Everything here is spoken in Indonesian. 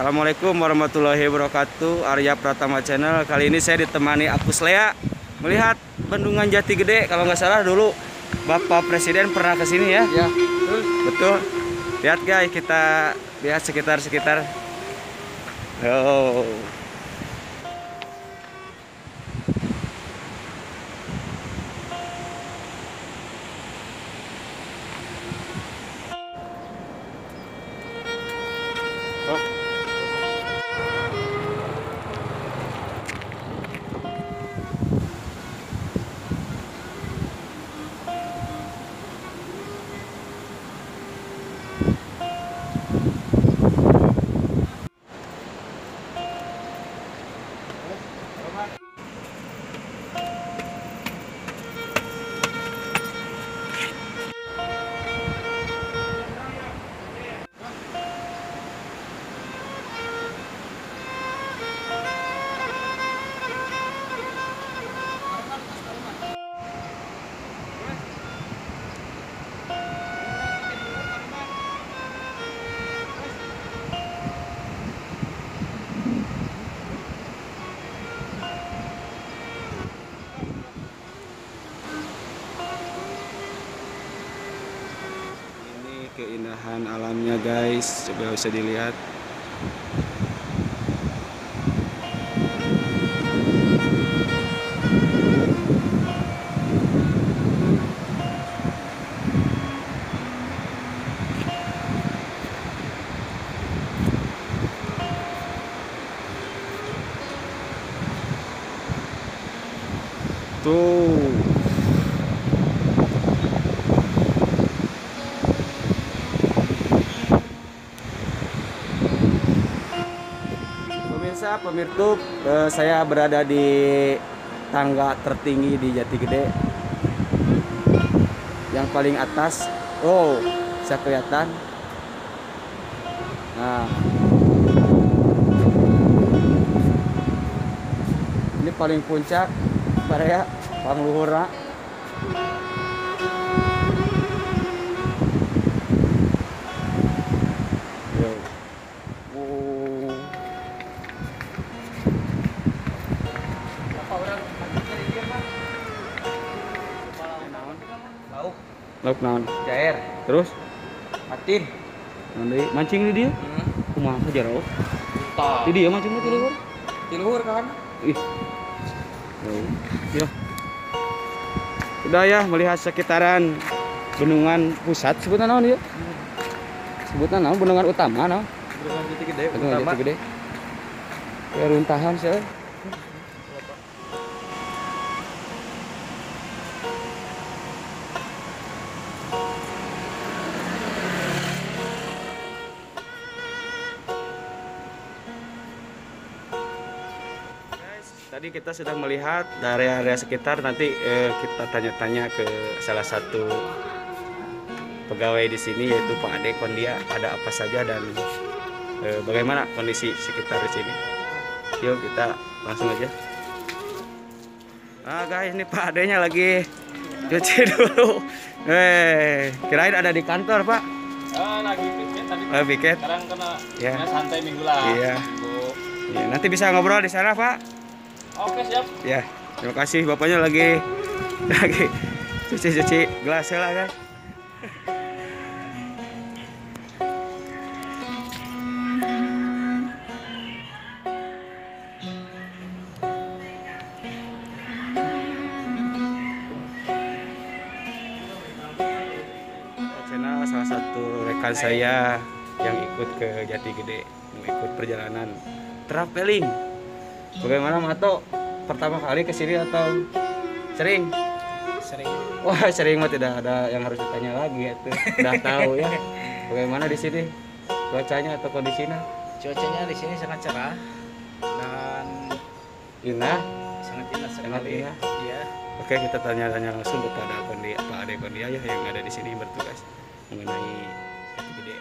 Assalamualaikum warahmatullahi wabarakatuh. Arya Pratama Channel. Kali ini saya ditemani Apus Lea melihat Bendungan Jati Gede. Kalau nggak salah dulu Bapak Presiden pernah ke sini ya? Ya, Betul. Lihat guys, kita lihat sekitar. Oh. Keindahan alamnya guys, coba bisa dilihat. Tuh. Pemirsa, saya berada di tangga tertinggi di Jati Gede, yang paling atas. Oh, bisa kelihatan. Nah, ini paling puncak, ya, pangluhurna. Lauk naon? Jair, Terus patin, nanti mancing di dia. Kumaha saja raw. Di dia mancing di luar. di luhur kan? Ih. Ya. Udah ya melihat sekitaran bendungan pusat, sebutnya naon ya? Sebutnya naon, bendungan utama naon? Bendungan Jati Gede, Bendungan Jati Gede. Ya runtahan sih. Tadi kita sudah melihat dari area sekitar, nanti kita tanya-tanya ke salah satu pegawai di sini yaitu Pak Ade Kondia, ada apa saja dan bagaimana kondisi sekitar di sini. Yuk kita langsung aja. Nah guys, ini Pak Adenya lagi cuci dulu. Kirain ada di kantor Pak. Lagi piket tadi. Piket. Sekarang kena Ya. santai minggu lah. Iya. Ya, nanti bisa ngobrol di sana Pak. Oke, siap. Ya, terima kasih bapaknya lagi cuci gelas lah kan. Channel salah satu rekan saya yang ikut ke Jati Gede, ikut perjalanan traveling. Bagaimana Mato? Pertama kali ke sini atau sering? Sering. Wah, sering mah tidak ada yang harus ditanya lagi itu. Udah tahu ya. Bagaimana di sini? Cuacanya atau kondisinya? Cuacanya di sini sangat cerah dan Indah. sangat indah Sangat sekali. indah. Iya. Oke, kita tanya-tanya langsung kepada Pak Ade Kondia yang ada di sini bertugas mengenai Jati Gede.